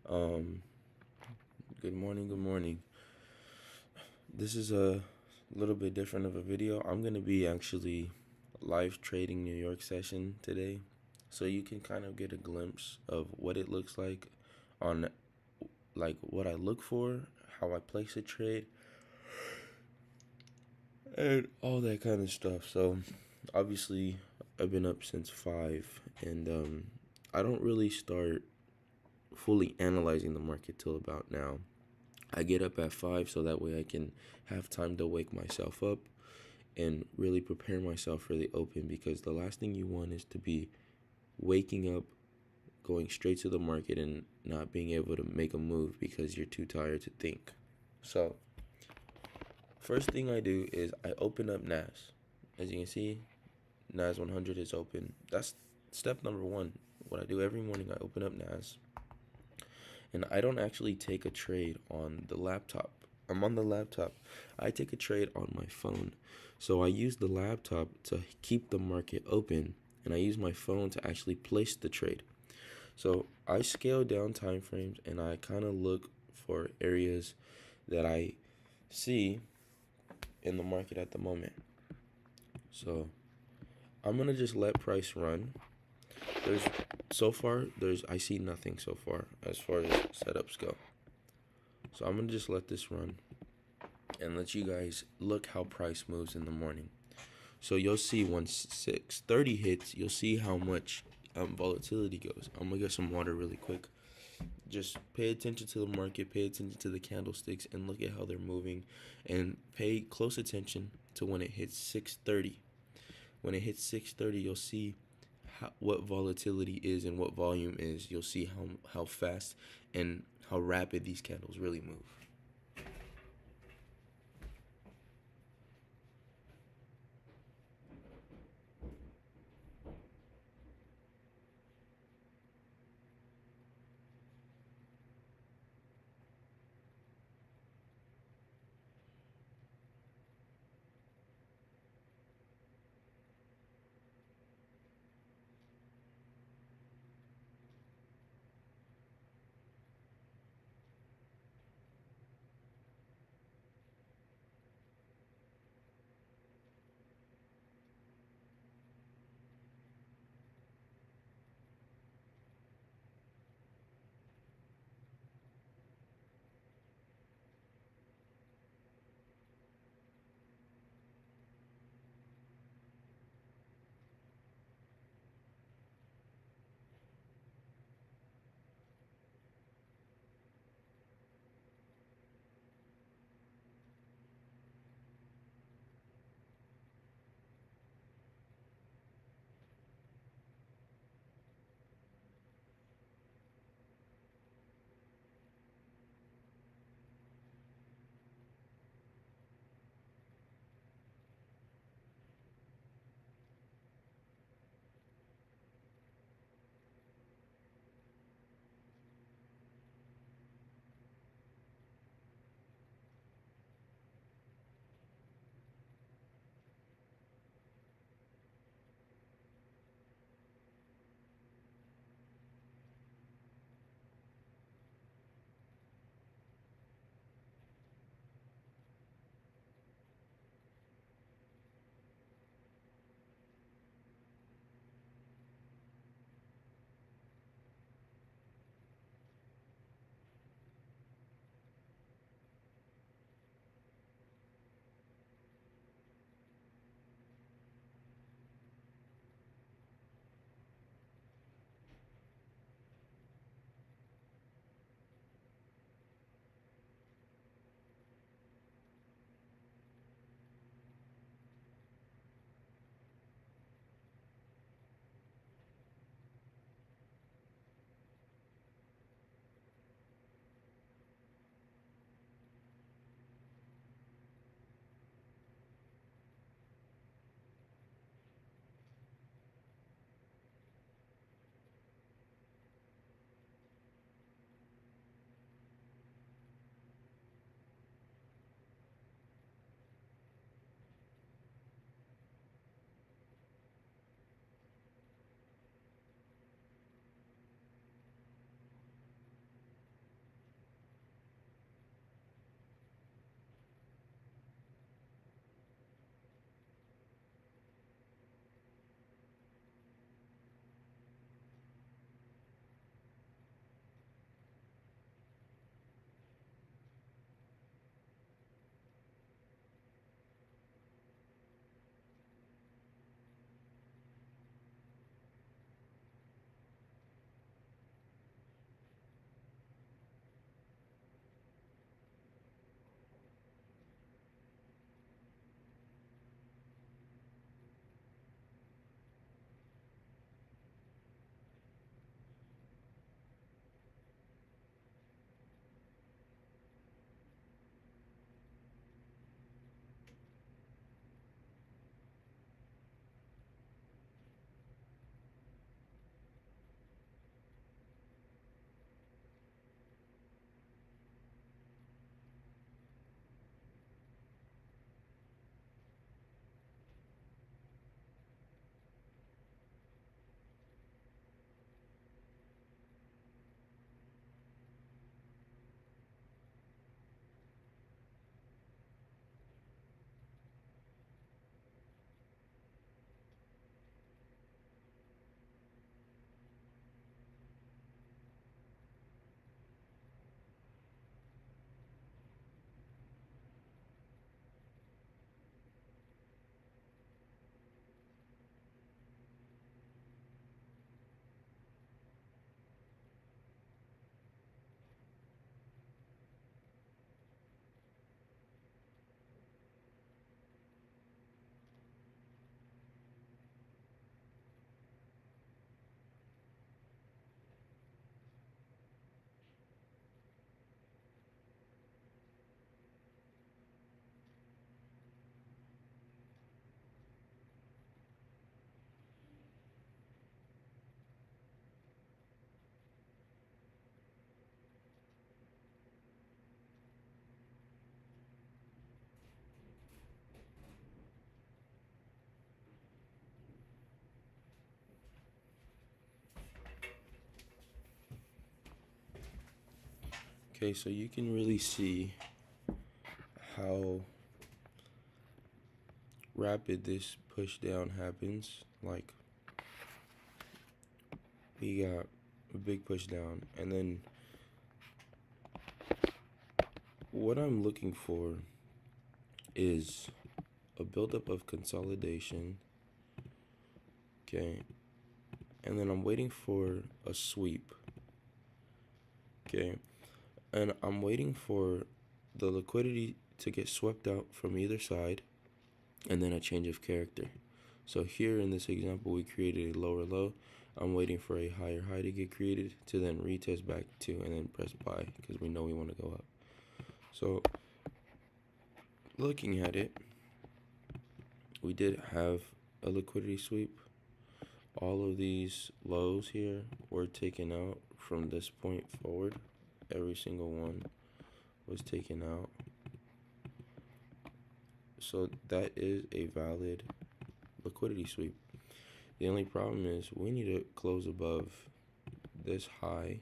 Um, Good morning, good morning. This is a little bit different of a video. I'm gonna be actually live trading New York session today, so you can kind of get a glimpse of what it looks like on like what I look for, how I place a trade, and all that kind of stuff. So obviously I've been up since 5 and I don't really start fully analyzing the market till about now. I get up at 5 so that way I can have time to wake myself up and really prepare myself for the open, because the last thing you want is to be waking up, going straight to the market and not being able to make a move because you're too tired to think. So, first thing I do is I open up NAS. As you can see, NAS 100 is open. That's step number 1. What I do every morning, I open up NAS, and I don't actually take a trade on the laptop. I'm on the laptop. I take a trade on my phone. So I use the laptop to keep the market open, and I use my phone to actually place the trade. So I scale down time frames and I kind of look for areas that I see in the market at the moment. So I'm gonna just let price run. There's there's I see nothing so far as setups go. So I'm gonna just let this run and let you guys look how price moves in the morning. So you'll see once 6:30 hits, you'll see how much volatility goes. I'm gonna get some water really quick. Just pay attention to the market, pay attention to the candlesticks, and look at how they're moving, and pay close attention to when it hits 6:30. When it hits 6:30, you'll see what volatility is and what volume is. You'll see how fast and how rapid these candles really move. Okay, so you can really see how rapid this push down happens. Like, we got a big push down, and then what I'm looking for is a buildup of consolidation. Okay, and then I'm waiting for a sweep. Okay, and I'm waiting for the liquidity to get swept out from either side, and then a change of character. So here in this example, we created a lower low. I'm waiting for a higher high to get created to then retest back to and then press buy because we know we want to go up. So looking at it, we did have a liquidity sweep. All of these lows here were taken out from this point forward. Every single one was taken out. So that is a valid liquidity sweep. The only problem is we need to close above this high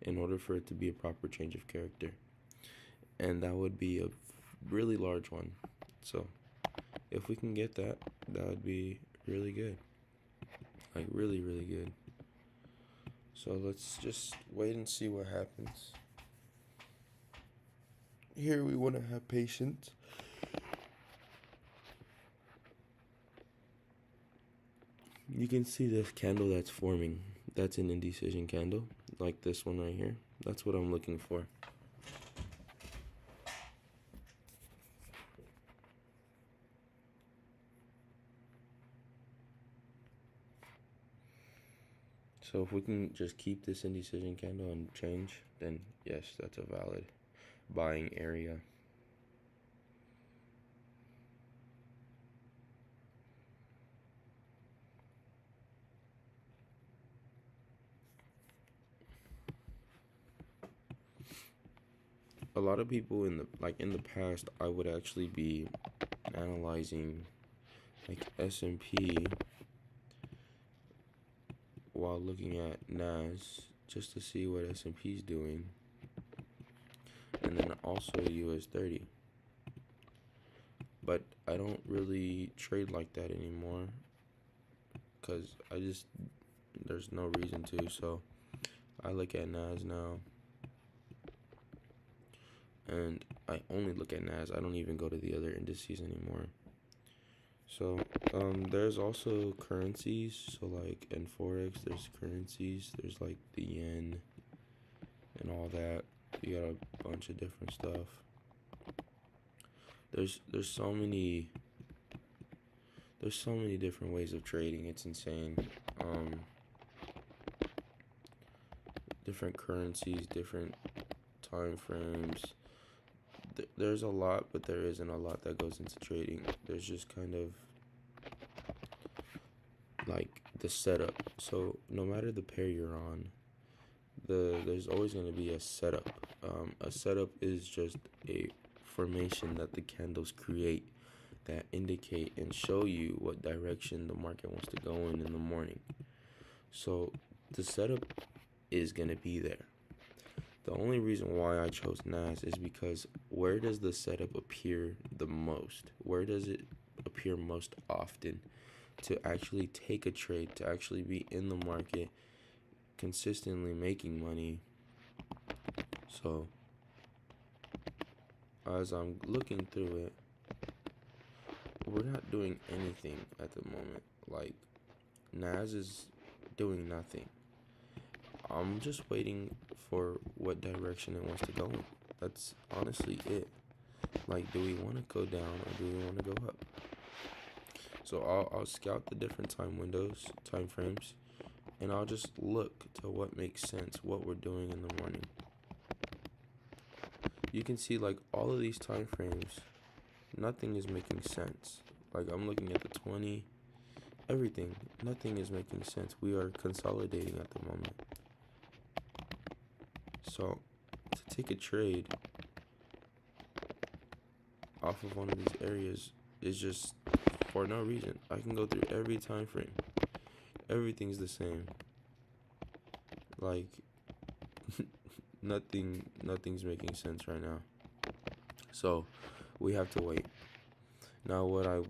in order for it to be a proper change of character. And that would be a really large one. So if we can get that, that would be really good. Like really, really good. So let's just wait and see what happens. Here we want to have patience. You can see this candle that's forming. That's an indecision candle, like this one right here. That's what I'm looking for. So if we can just keep this indecision candle and change, then yes, that's a valid buying area. A lot of people in the past, I would actually be analyzing like S&P while looking at NAS just to see what S&P is doing, and then also US 30. But I don't really trade like that anymore because there's no reason to. So I look at NAS now, and I only look at NAS. I don't even go to the other indices anymore. So there's also currencies. So like in Forex, there's currencies. There's like the yen and all that. You got a bunch of different stuff. There's so many different ways of trading. It's insane. Different currencies, different time frames. There's a lot, but there isn't a lot that goes into trading. There's just kind of like the setup. So no matter the pair you're on, there's always going to be a setup. A setup is just a formation that the candles create that indicate and show you what direction the market wants to go in the morning. So the setup is going to be there. The only reason why I chose NAS is because where does the setup appear the most? Where does it appear most often to actually take a trade, to actually be in the market, consistently making money? So as I'm looking through it, we're not doing anything at the moment. Like NAS is doing nothing. I'm just waiting for what direction it wants to go in. That's honestly it. Like, do we want to go down or do we want to go up? So I'll scout the different time windows, time frames, and I'll just look to what makes sense, what we're doing in the morning. You can see like all of these time frames, nothing is making sense. Like I'm looking at the 20, everything, nothing is making sense. We are consolidating at the moment. So to take a trade off of one of these areas is just for no reason. I can go through every time frame. Everything's the same. Like Nothing's making sense right now. So we have to wait. Now what I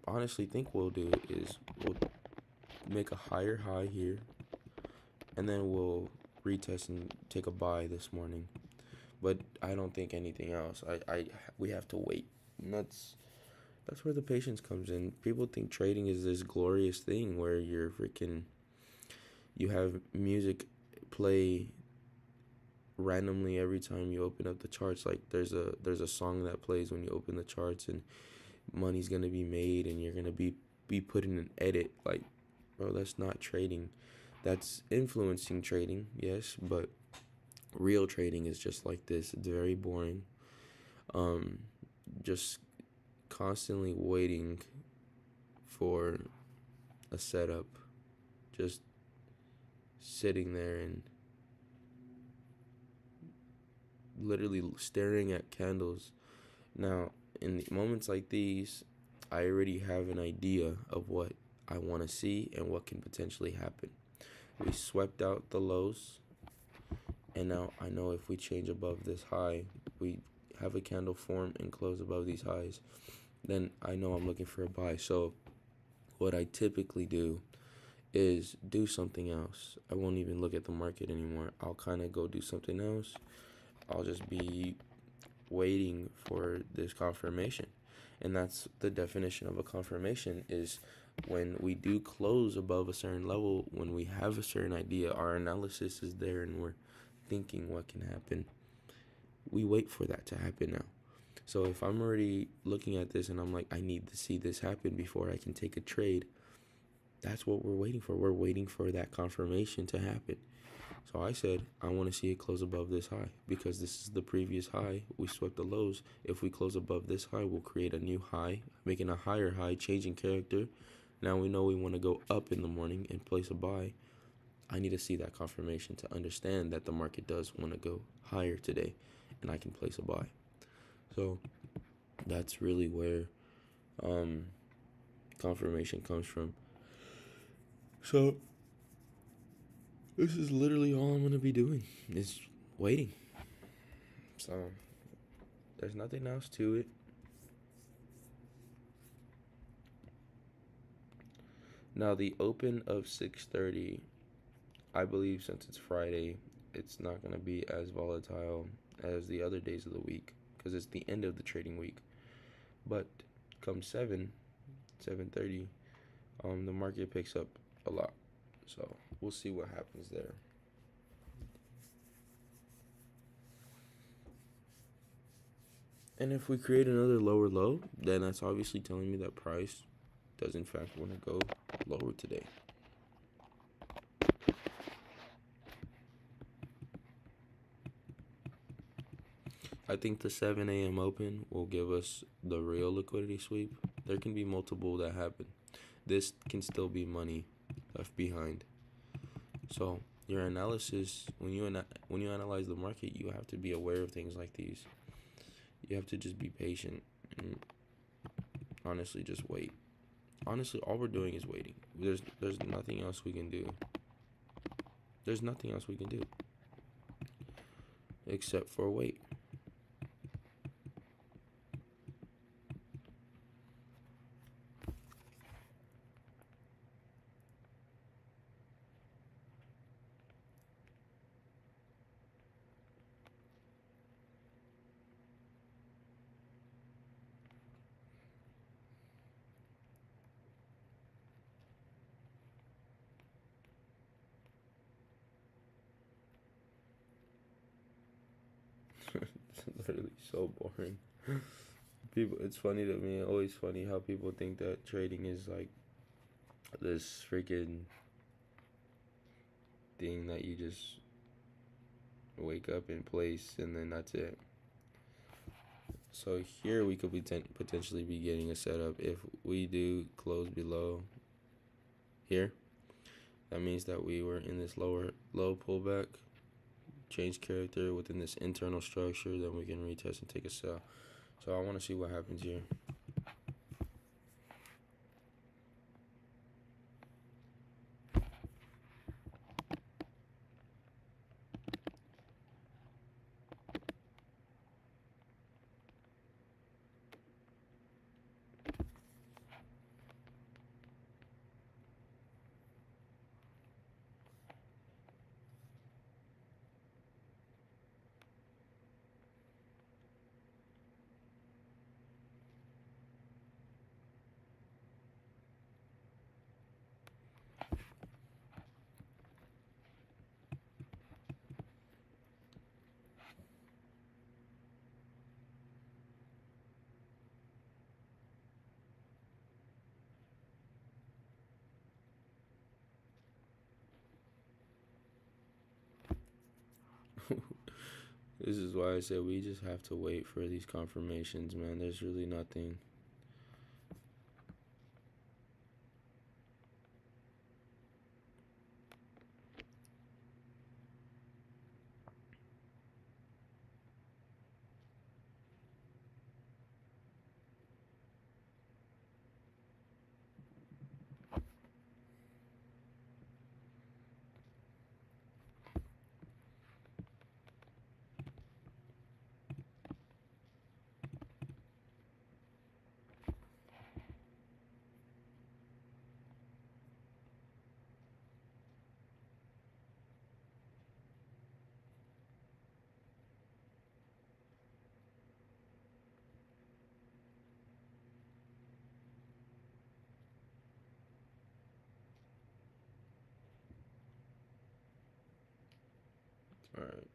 honestly think we'll do is we'll make a higher high here, and then we'll retest and take a buy this morning. But I don't think anything else. I we have to wait. And that's where the patience comes in. People think trading is this glorious thing where you have music play randomly every time you open up the charts. Like there's a song that plays when you open the charts, and money's gonna be made, and you're gonna be put in an edit. Like, bro, that's not trading. That's influencing trading, yes, but real trading is just like this. It's very boring. Um, just constantly waiting for a setup, just sitting there and literally staring at candles. Now, in moments like these, I already have an idea of what I want to see and what can potentially happen. We swept out the lows, and now I know if we change above this high, we have a candle form and close above these highs, then I know I'm looking for a buy. So what I typically do is do something else. I won't even look at the market anymore. I'll kind of go do something else. I'll just be waiting for this confirmation. And that's the definition of a confirmation, is when we do close above a certain level, when we have a certain idea, our analysis is there and we're thinking what can happen. We wait for that to happen now. So if I'm already looking at this and I'm like, I need to see this happen before I can take a trade, that's what we're waiting for. We're waiting for that confirmation to happen. So I said, I want to see it close above this high because this is the previous high. We swept the lows. If we close above this high, we'll create a new high, making a higher high, changing character. Now we know we want to go up in the morning and place a buy. I need to see that confirmation to understand that the market does want to go higher today, and I can place a buy. So that's really where confirmation comes from. So this is literally all I'm going to be doing is waiting. So there's nothing else to it. Now the open of 6:30, I believe since it's Friday, it's not going to be as volatile as the other days of the week because it's the end of the trading week. But come 7:30, the market picks up a lot. So we'll see what happens there. And if we create another lower low, then that's obviously telling me that price does in fact want to go lower today. I think the 7 a.m. open will give us the real liquidity sweep. There can be multiple that happen. This can still be money left behind. So your analysis, when you analyze the market, you have to be aware of things like these. You have to just be patient and honestly just wait. Honestly, all we're doing is waiting. There's nothing else we can do. There's nothing else we can do except for wait. It's literally so boring. People, it's funny to me. Always funny how people think that trading is like this freaking thing that you just wake up in place and then that's it. So here we could potentially be getting a setup. If we do close below here, that means that we were in this low pullback, change character within this internal structure, then we can retest and take a sell. So I want to see what happens here. This is why I said we just have to wait for these confirmations, man. There's really nothing. All right.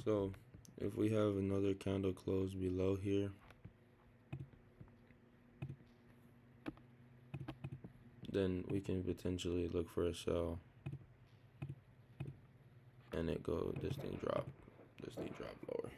So if we have another candle close below here, then we can potentially look for a sell and this thing drop lower.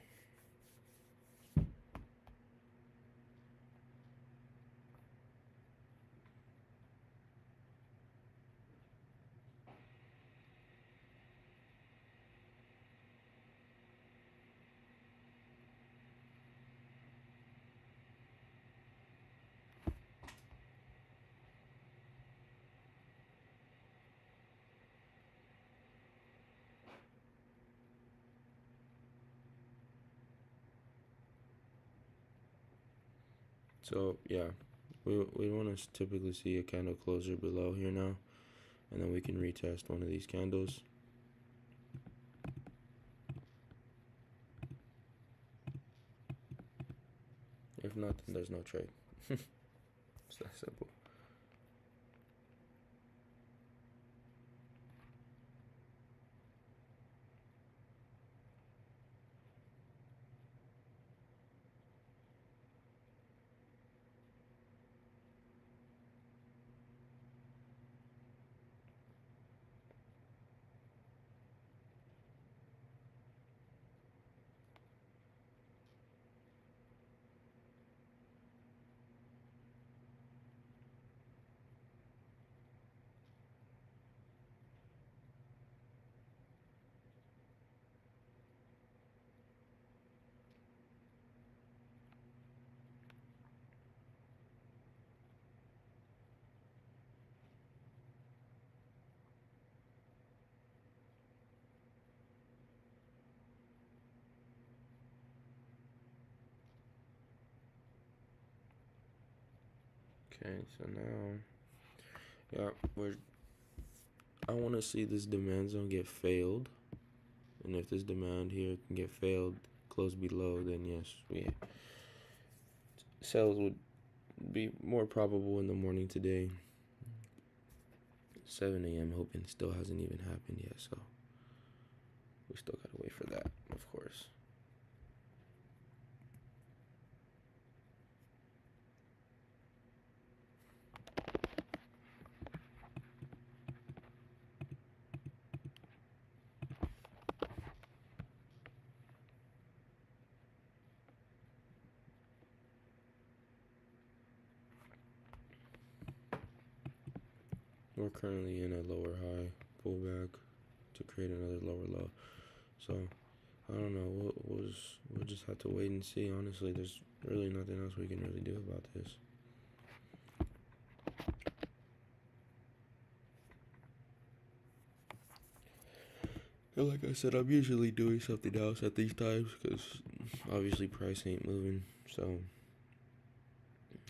So yeah, we want to typically see a candle closer below here now, and then we can retest one of these candles. If not, then there's no trade. It's that simple. Okay, so now, yeah, I want to see this demand zone get failed, and if this demand here can get failed, close below, then yes, sales would be more probable in the morning today. 7 a.m. hoping still hasn't even happened yet, so we still gotta wait for that, of course. We're currently in a lower high pullback to create another lower low. So I don't know. We'll just have to wait and see. Honestly, there's really nothing else we can really do about this. And like I said, I'm usually doing something else at these times because obviously price ain't moving. So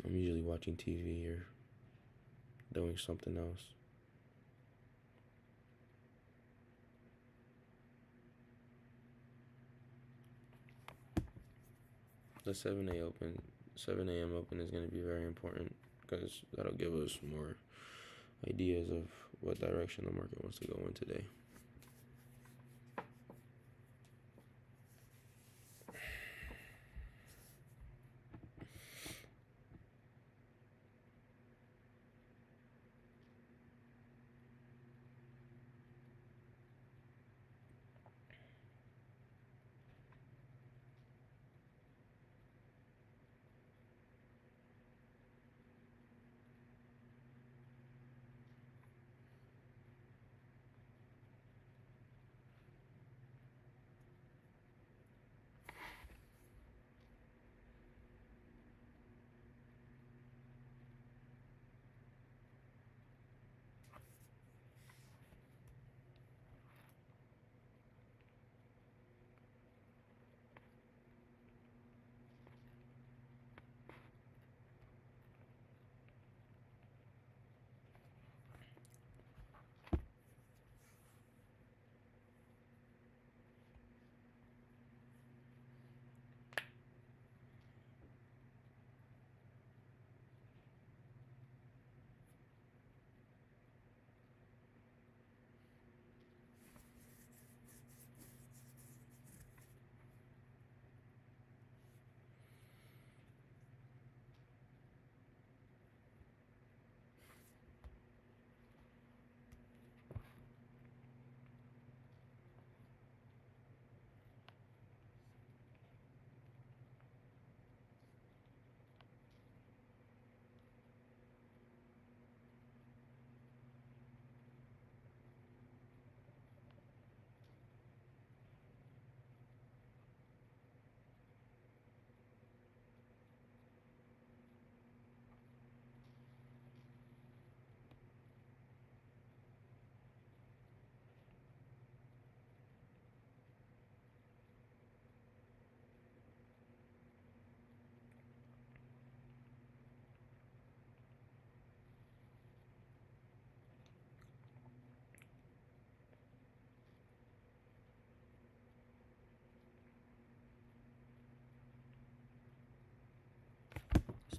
I'm usually watching TV or doing something else. The 7 a.m. open is going to be very important because that'll give us more ideas of what direction the market wants to go in today.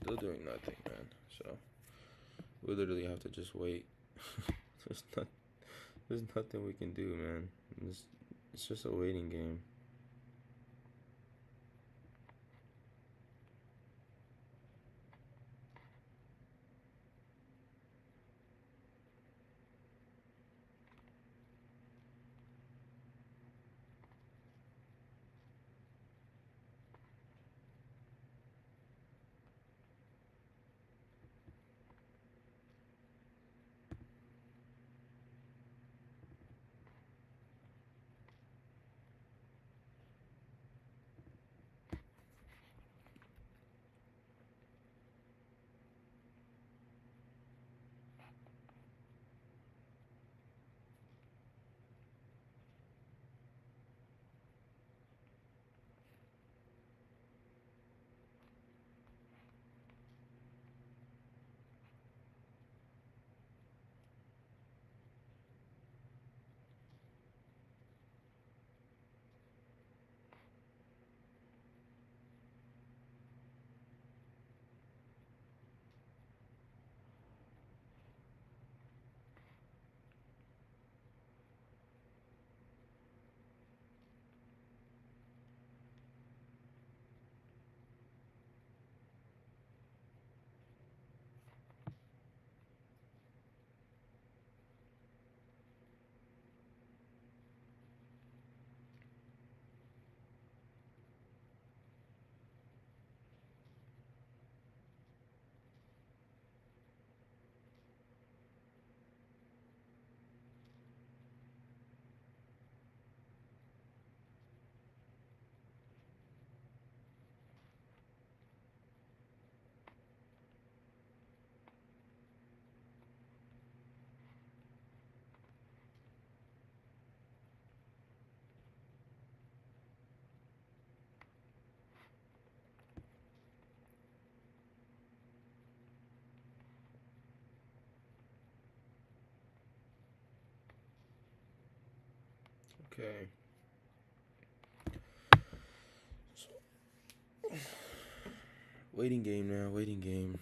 Still doing nothing, man. So we literally have to just wait. there's not, there's nothing we can do, man. It's just a waiting game. Okay. So, waiting game now. Waiting game.